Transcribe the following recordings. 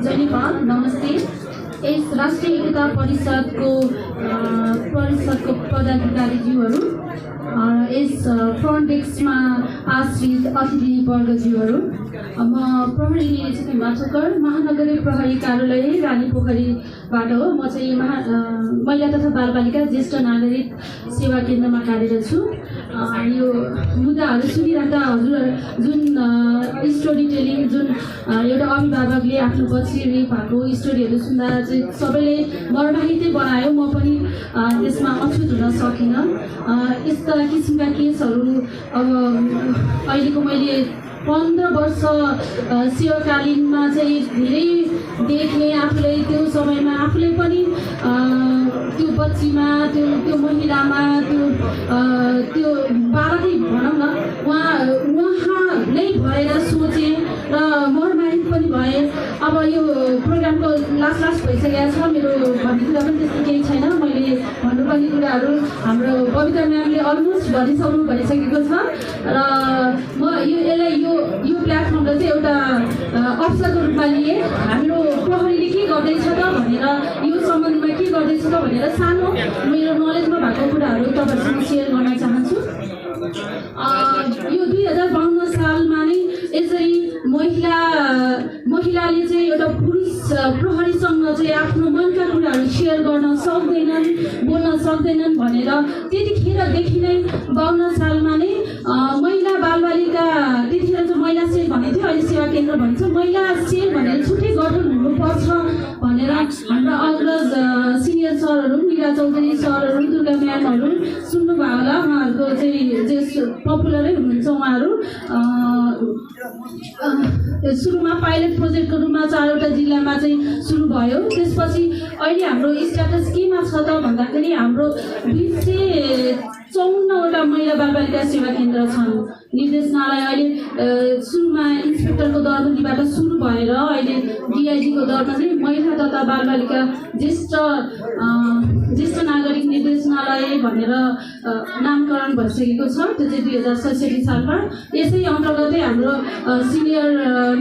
धन्यवाद। नमस्ते। इस राष्ट्रिय एकता परिषदको पदाधिकारीज्यूहरू, यस फ्रन्ट डेस्कमा आश्रित अतिथिवर्गज्यूहरू, म प्रहरी निरीक्षक हिमा ठक्कर, महानगरीय प्रहरी कार्यालय रानीपोखरीबाट हो। म चाहिँ महिला तथा बालबालिका ज्येष्ठ नागरिक सेवा केन्द्रमा कार्यरत छु। यो मुद्दाहरू सुनिराख्दा हजुर जुन स्टोरी टेलिङ, जुन एउटा अभिभावकले आफ्नो बच्ची रेप भएको स्टोरीहरू सुन्दा चाहिँ सबैले मर्माहितै बनायो। म पनि त्यसमा अछुत हुन सकिनँ। यस्ता किसिमका केसहरू अब अहिलेको मैले 15 वर्ष सेवाकालीनमा चाहिँ धेरै देखेँ। आफूलाई त्यो समयमा आफूले पनि त्यो बच्चीमा, त्यो महिलामा, त्यो बालकै भनौँ न, उहाँले भएर सोचेँ र मर्माहित पनि भएँ। अब यो प्रोग्रामको लास्ट भइसकेको छ। मेरो भन्ने कुरा पनि त्यस्तो केही छैन। मैले भन्नुपर्ने कुराहरू हाम्रो बबिता म्यामले अलमोस्ट भनिसकेको छ र म यसलाई यो प्लेटफर्मलाई चाहिँ एउटा अवसरको रूपमा लिएँ। हाम्रो प्रहरीले के गर्दैछ त भनेर, यो सम्बन्धमा के गर्दैछ त भनेर सानो मेरो नलेजमा भएको कुराहरू तपाईँहरूसँग सेयर गर्न चाहन्छु। यो 2052 सालमा नै यसरी महिलाले चाहिँ एउटा पुरुष प्रहरीसँग चाहिँ आफ्नो मनका कुराहरू सेयर गर्न सक्दैनन्, बोल्न सक्दैनन् भनेर त्यतिखेरदेखि नै 52 सालमा नै महिला बालबालिका, त्यतिखेर चाहिँ महिला सेल भनेको थियो, अहिले सेवा केन्द्र भन्छ। महिला सेल भनेर छुट्टै गठन हुनुपर्छ भनेर हाम्रा अग्रज सिनियर सरहरू, निरा चौधरी सरहरू, दुर्गा म्यामहरू सुन्नुभयो होला। उहाँहरूको चाहिँ जे पपुलरै हुनुहुन्छ उहाँहरू। सुरुमा पाइलट प्रोजेक्टको रूपमा 4वटा जिल्लामा चाहिँ सुरु भयो। त्यसपछि अहिले हाम्रो स्ट्याटस केमा छ त भन्दाखेरि हाम्रो 254वटा महिला बालबालिका सेवा केन्द्र छन्। निर्देशनालय अहिले सुरुमा इन्सपेक्टरको दरबन्दीबाट सुरु भएर अहिले डिआइजीको दरबन्दी महिला तथा बालबालिका ज्येष्ठ नागरिक निर्देशनालय भनेर नामकरण भइसकेको छ। त्यो चाहिँ 2067 सालमा। यसै अन्तर्गतै हाम्रो सिनियर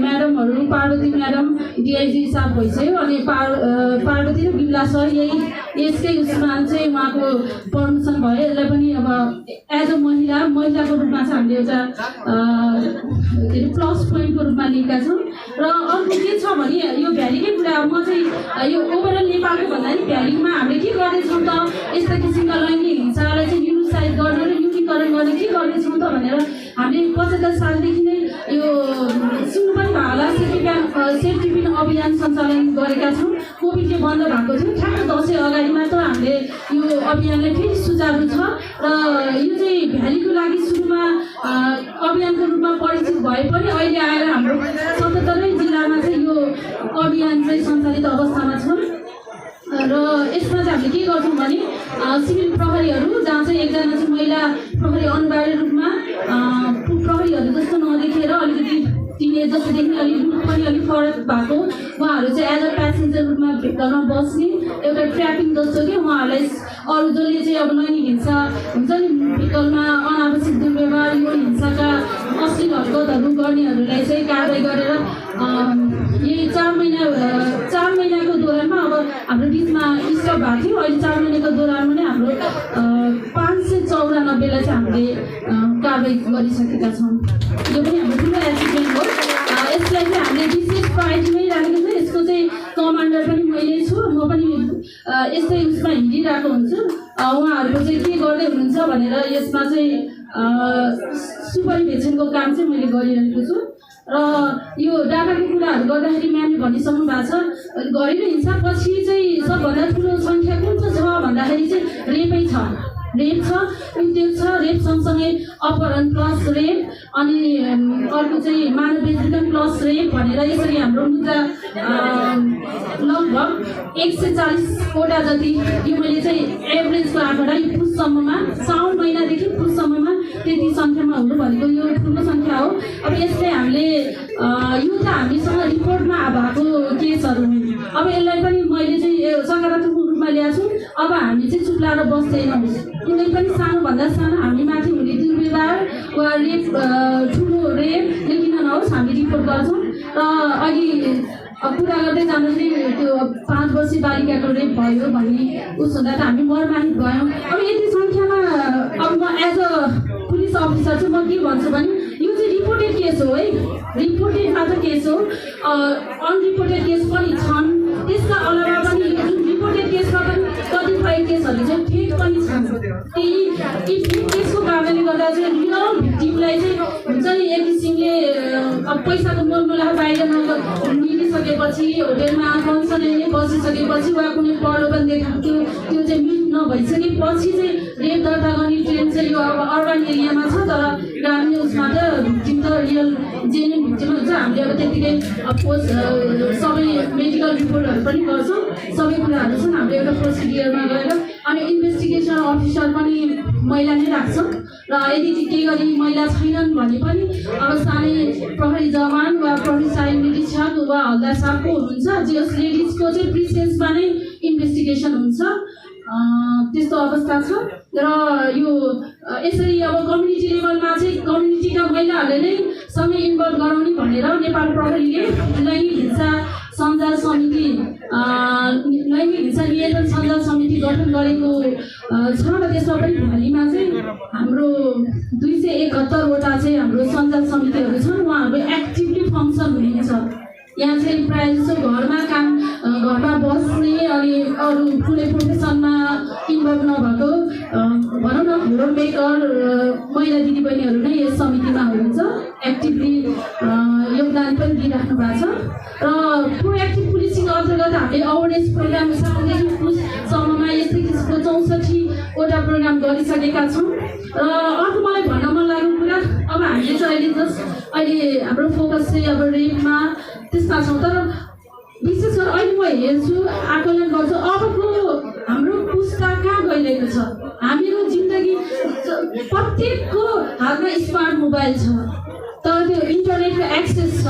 म्याडमहरू, पार्वती म्याडम डिआइजी साहब भइसक्यो। अनि पार्वती र बिमला सर यसकै उसमा चाहिँ उहाँको प्रमोसन भयो। यसलाई पनि अब एज अ महिलाको रूपमा चाहिँ हामीले एउटा प्लस पोइन्टको रूपमा लिएका छौँ। र अर्को के छ भने यो भ्यालीकै कुरा, म चाहिँ यो ओभरअल नेपालको भन्दाखेरि भ्यालीमा हामीले के गर्दैछौँ त, यस्ता किसिमका लैङ्गिक हिंसालाई चाहिँ निरुत्साहित गर्ने र न्यूनीकरण गर्ने के गर्दैछौँ त भनेर हामीले 75 सालदेखि नै यो सुन्नु पनि भयो होला। सेफ्टी पिन अभियान सञ्चालन गरेका छौँ। कोभिडले बन्द भएको थियो, ठ्याक्क दसैँ अगाडि मात्र हामीले यो अभियानलाई फेरि सुचारू छ। र यो चाहिँ भ्यालीको लागि सुरुमा अभियानको रूपमा परिचित भए पनि अहिले आएर हाम्रो 77 जिल्लामा चाहिँ यो अभियान चाहिँ सञ्चालित अवस्थामा छ। र यसमा चाहिँ हामीले के गर्छौँ भने सिभिल प्रहरीहरू, जहाँ चाहिँ एकजना चाहिँ महिला प्रहरी अनिवार्य रूपमा प्रहरीहरू जस्तो नदेखेर अलिकति टिनेज जस्तो देख्ने, अलिक लुक पनि अलिक फरक भएको उहाँहरू चाहिँ एज अ प्यासेन्जर रूपमा भेक्टरमा बस्ने, एउटा ट्र्यापिङ जस्तो कि उहाँहरूलाई अरू जसले चाहिँ अब लैङ्गिक हिंसा हुन्छ नि, भेकलमा अनावश्यक दुर्व्यवहार, यो हिंसाका अश्लील हरकतहरू गर्नेहरूलाई चाहिँ कारवाही गरेर यही 4 महिनाको दौरानमा अब हाम्रो बिचमा स्टप भएको थियो। अहिले 4 महिनाको दौरानमा नै हाम्रो 594लाई चाहिँ हामीले कारवाही गरिसकेका छौँ। यो पनि हाम्रो ठुलो एचिभमेन्ट हो। यसलाई चाहिँ हामीले विशेष प्रायोरिटीमै राखेको छ। यसको चाहिँ कमान्डर पनि मैले छु। म पनि यस्तै उसमा हिँडिरहेको हुन्छु। उहाँहरूको चाहिँ के गर्दै हुनुहुन्छ भनेर यसमा चाहिँ सुपरभिजनको काम चाहिँ मैले गरिरहेको छु। र यो डाटाको कुराहरू गर्दाखेरि म्यामले भनिसक्नु भएको छ, घरेलु हिंसा पछि चाहिँ सबभन्दा ठुलो सङ्ख्या कुन चाहिँ छ भन्दाखेरि चाहिँ रेपै छ। रेप छ, उद्योग छ, रेप सँगसँगै अपहरण प्लस रेप, अनि अर्को चाहिँ मानव बेचबिखन प्लस रेप भनेर यसरी हाम्रो मुद्दा लगभग 140वटा जति, यो मैले चाहिँ एभरेजको आँकडा यो पुससम्ममा, साउन महिनादेखि पुससम्ममा त्यति सङ्ख्यामा हुनु भनेको यो ठुलो सङ्ख्या हो। अब यसले हामीले यो त हामीसँग रिपोर्टमा भएको केसहरू हुन्। अब यसलाई पनि मैले चाहिँ सकारात्मक रूपमा ल्याएको छु। अब हामी चाहिँ चुप्लाएर बस्दैनौँ। कुनै पनि सानोभन्दा सानो हामी माथि हुने दुर्व्यवहार वा रेप, ठुलो रेप किन नहोस् हामी रिपोर्ट गर्छौँ। र अघि कुरा गर्दै जाँदाखेरि त्यो 5 वर्षीय बालिकाको रेप भयो भन्ने उस हुँदा त हामी मर्माहित भयौँ। अब यति सङ्ख्यामा अब म एज अ पुलिस अफिसर चाहिँ म के भन्छु भने यो चाहिँ रिपोर्टेड केस हो है, रिपोर्टेड मात्र केस हो। अनरिपोर्टेड केस पनि छन्, त्यसका अलावा पनि जुन रिपोर्टेड केसमा पनि कतिपय केसहरू चाहिँ फेक पनि छन्। त्यही फेक केसको कारणले गर्दा चाहिँ रियल भिक्टिमलाई चाहिँ हुन्छ नि एक किसिमले अब पैसाको मोलमोला बाहिर निलिसकेपछि होटेलमा फङ्सनले बसिसकेपछि वा कुनै प्रलोभन देखाएको त्यो चाहिँ मिट नभइसकेपछि चाहिँ रेप दर्ता गर्ने ट्रेन चाहिँ यो अब अर्बन एरियामा छ, तर ग्रामीण उसमा त भिक्टिम त रियल जेन्युन भिक्टिम हुन्छ। हामीले अब त्यतिकै पोस्ट सबै मेडिकल रिपोर्टहरू पनि गर्छौँ, सबै कुराहरू छन् हाम्रो एउटा प्रोसिडियरमा गएर। अनि इन्भेस्टिगेसन अफिसर पनि महिला नै राख्छौँ र यदि केही गरी महिला छैनन् भने पनि अब सानै प्रहरी जवान वा प्रहरी सहायक निरीक्षक वा हल्दार साहबको हुनुहुन्छ, जस लेडिजको चाहिँ प्रिसेन्समा नै इन्भेस्टिगेसन हुन्छ। त्यस्तो अवस्था छ र यो यसरी अब कम्युनिटी लेभलमा चाहिँ कम्युनिटीका महिलाहरूले नै सँगै इन्भल्भ गराउने भनेर नेपाल प्रहरीले लैङ्गिक हिंसा सञ्जाल समिति लैङ्गिक हिंसा नियन्त्रण सञ्जाल समिति गठन गरेको छ र त्यसमा पनि भोलिमा चाहिँ हाम्रो 271वटा चाहिँ हाम्रो सञ्जाल समितिहरू छन्, उहाँहरू एक्टिभली फङ्सन हुनुहुन्छ। यहाँ चाहिँ प्रायः जस्तो घरमा बस्ने अनि अरू कुनै प्रोफेसनमा इन्भल्भ नभएको भनौँ न होम मेकर महिला दिदीबहिनीहरू नै यस समितिमा हुनुहुन्छ, एक्टिभली योगदान पनि दिइराख्नु भएको छ। र प्रोएक्टिभ पुलिसिङ अन्तर्गत हामीले अवेरनेस प्रोग्राम सानोदेखि पुससम्ममा यस्तै किसिमको 64वटा प्रोग्राम गरिसकेका छौँ। र अर्को मलाई भन्न मन लागेको कुरा, अब हामीले चाहिँ अहिले हाम्रो फोकस चाहिँ अब रेपमा त्यसमा छौँ, तर विशेष गरी अहिले म हेर्छु आकलन गर्छु अबको हाम्रो पुस्ता कहाँ गइरहेको छ। हामीको जिन्दगी प्रत्येकको हातमा स्मार्ट मोबाइल छ, तर त्यो इन्टरनेटको एक्सेस छ।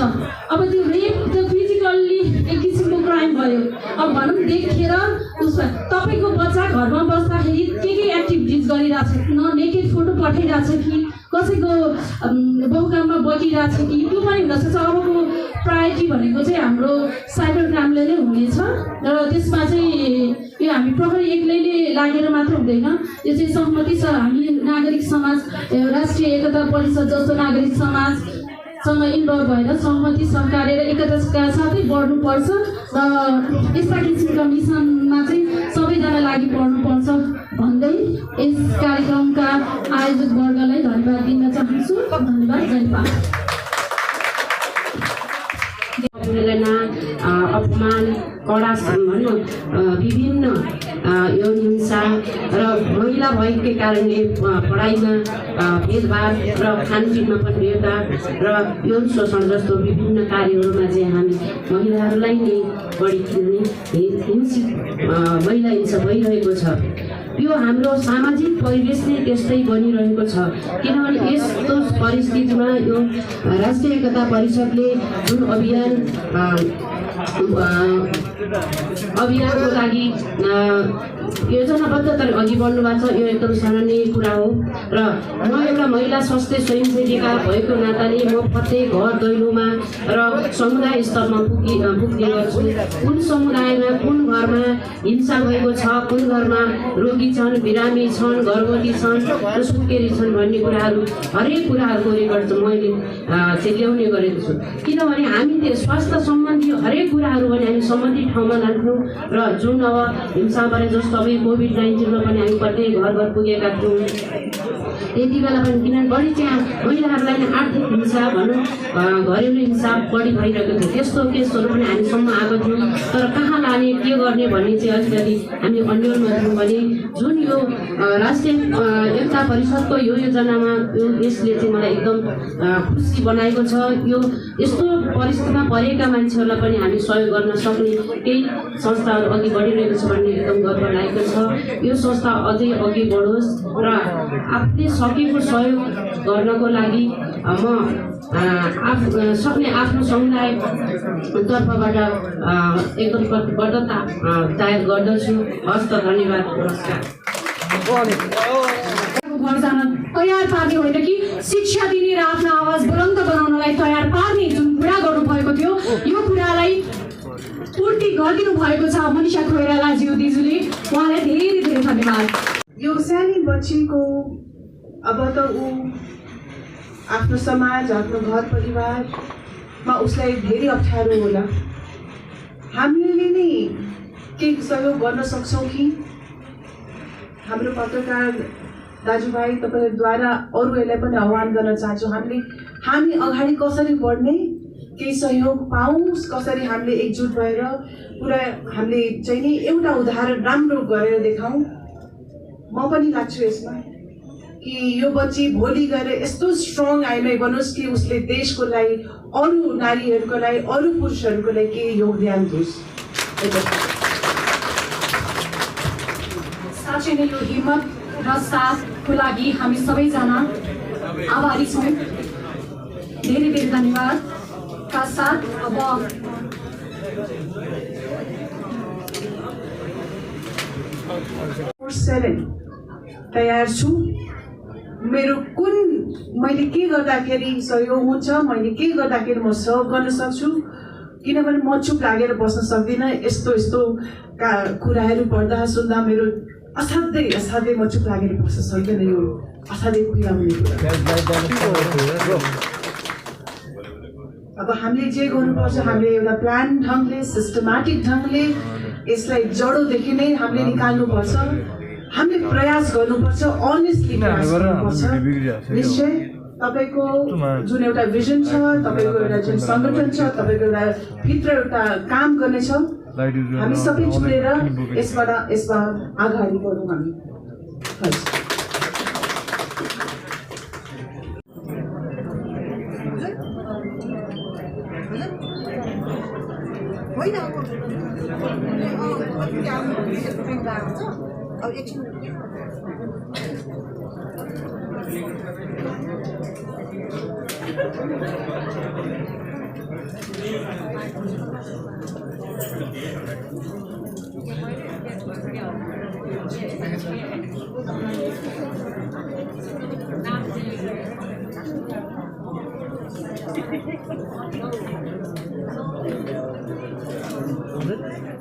अब त्यो रेप त्यो फिजिकल्ली एक किसिमको क्राइम भयो। अब भनौँ देखेर उसमा तपाईँको बच्चा घरमा बस्दाखेरि के एक्टिभिटिज गरिरहेछ, न नेकेड फोटो पठाइरहेछ कि कसैको बहुकाममा बगिरहेछ कि त्यो पनि हुनसक्छ। अबको प्रायोरिटी भनेको चाहिँ हाम्रो साइबर क्राइमले नै हुनेछ र त्यसमा चाहिँ यो हामी प्रहरी एक्लैले लागेर मात्र हुँदैन, यो चाहिँ सहमति छ। हामी नागरिक समाज राष्ट्रिय एकता परिषद जस्तो नागरिक समाजसँग इन्भल्भ भएर सहमति सहकार्य र एकताका साथै बढ्नुपर्छ र यस्ता किसिमका मिसनमा चाहिँ सबैजना लागि पर्नुपर्छ भन्दै यस कार्यक्रमका आयोजक वर्गलाई धन्यवाद दिन चाहन्छु। धन्यवाद। जय नेपाल। अवहेलना, अपमान, कडा भनौँ विभिन्न यौन हिंसा र महिला भएकै कारणले पढाइमा भेदभाव र खानपिनमा पनि भेदभाव र यौन शोषण जस्तो विभिन्न कार्यहरूमा चाहिँ हामी महिलाहरूलाई नै बढी हिंसित महिला हिंसा भइरहेको छ। यो हाम्रो सामाजिक परिवेश नै त्यस्तै बनिरहेको छ, किनभने यस्तो परिस्थितिमा यो राष्ट्रिय एकता परिषदले जुन अभियानको लागि योजनाबद्ध तर अघि बढ्नु भएको छ, यो एकदम सराहनीय कुरा हो। र म एउटा महिला स्वास्थ्य स्वयंसेविका भएको नाताले म प्रत्येक घर दैलोमा र समुदाय स्तरमा पुग्ने गर्छु। कुन समुदायमा कुन घरमा हिंसा भएको छ, कुन घरमा रोगी छन्, बिरामी छन्, गर्भवती छन् र सुत्केरी छन् भन्ने कुराहरू हरेक कुराहरूको रेकर्ड मैले चाहिँ ल्याउने गरेको छु। किनभने हामी त्यो स्वास्थ्य सम्बन्धी हरेक कुराहरू भने हामी सम्बन्धित ठाउँमा लान्छौँ र जुन अब हिंसा परे जस्तो अब कोभिड-19मा पनि हामी प्रत्येक घर घर पुगेका थियौँ। त्यति बेला पनि किनभने बढी चाहिँ महिलाहरूलाई नै आर्थिक हिंसा भनौँ घरेलु हिंसा बढी भइरहेको थियो, त्यस्तो केसहरू पनि हामीसम्म आएको थियो। तर कहाँ लाने के गर्ने भन्ने चाहिँ अलिकति हामी अन्यलमा थियौँ भने जुन यो राष्ट्रिय एकता परिषदको यो योजनामा यसले चाहिँ मलाई एकदम खुसी बनाएको छ। यो यस्तो परिस्थितिमा परेका मान्छेहरूलाई पनि हामी सहयोग गर्न सक्ने केही संस्थाहरू अघि बढिरहेको छ भन्ने एकदम गर्व लागेको छ। यो संस्था अझै अघि बढोस् र आफूले सकेको सहयोग गर्नको लागि म सक्ने आफ्नो समुदाय तर्फबाट एकदम प्रतिबद्धता जाहेर गर्दछु। हस्त धन्यवाद। नमस्कार। घर जान तयार पार्ने होइन कि शिक्षा दिने र आफ्नो आवाज बुलन्द बनाउनलाई तयार पार्ने जुन कुरा गर्नुभएको थियो पूर्ति गरिदिनु भएको छ मनिषा कोइरालाज्यू दिजुले, उहाँलाई धेरै धेरै धन्यवाद। यो सानी बच्चीको अब त ऊ आफ्नो समाज, आफ्नो घर परिवारमा उसलाई धेरै अप्ठ्यारो होला। हामीले नै केही सहयोग गर्न सक्छौँ कि? हाम्रो पत्रकार दाजुभाइ तपाईँहरूद्वारा अरूहरूलाई पनि आह्वान गर्न चाहन्छु, हामी अगाडि कसरी बढ्ने, केही सहयोग पाऊँ, कसरी हामीले एकजुट भएर पुरा हामीले चाहिँ नि एउटा उदाहरण राम्रो गरेर देखाउँ। म पनि लाग्छु यसमा कि यो बच्ची भोलि गएर यस्तो स्ट्रङ आइमै बनोस् कि उसले देशको लागि, अरू नारीहरूको लागि, अरू पुरुषहरूको लागि केही योगदान दियोस्। साँच्चै नै यो हिम्मत र साथको लागि हामी सबैजना आभारी छौँ। धेरै धेरै धन्यवाद का साथ अब 7 तयार छु। मेरो कुन मैले के गर्दाखेरि सहयोग हुन्छ, मैले के गर्दाखेरि म सहयोग गर्न सक्छु, किनभने म चुप लागेर बस्न सक्दिनँ। यस्तो कुराहरू पढ्दा सुन्दा मेरो असाध्यै म चुप लागेर बस्न सक्दिनँ। यो असाध्यै कुरा हुने कुरा। अब हामीले जे गर्नुपर्छ, हामीले एउटा प्लान ढङ्गले, सिस्टमेटिक ढङ्गले यसलाई जडोदेखि नै हामीले निकाल्नुपर्छ। हामीले प्रयास गर्नुपर्छ, अनेस्टली प्रयास गर्नुपर्छ। निश्चय तपाईँको जुन एउटा भिजन छ, तपाईँको एउटा जुन सङ्गठन छ, तपाईँको एउटा भित्र एउटा काम गर्ने छ, हामी सबै जोडेर यसमा अगाडि बढौँ हामी। Good.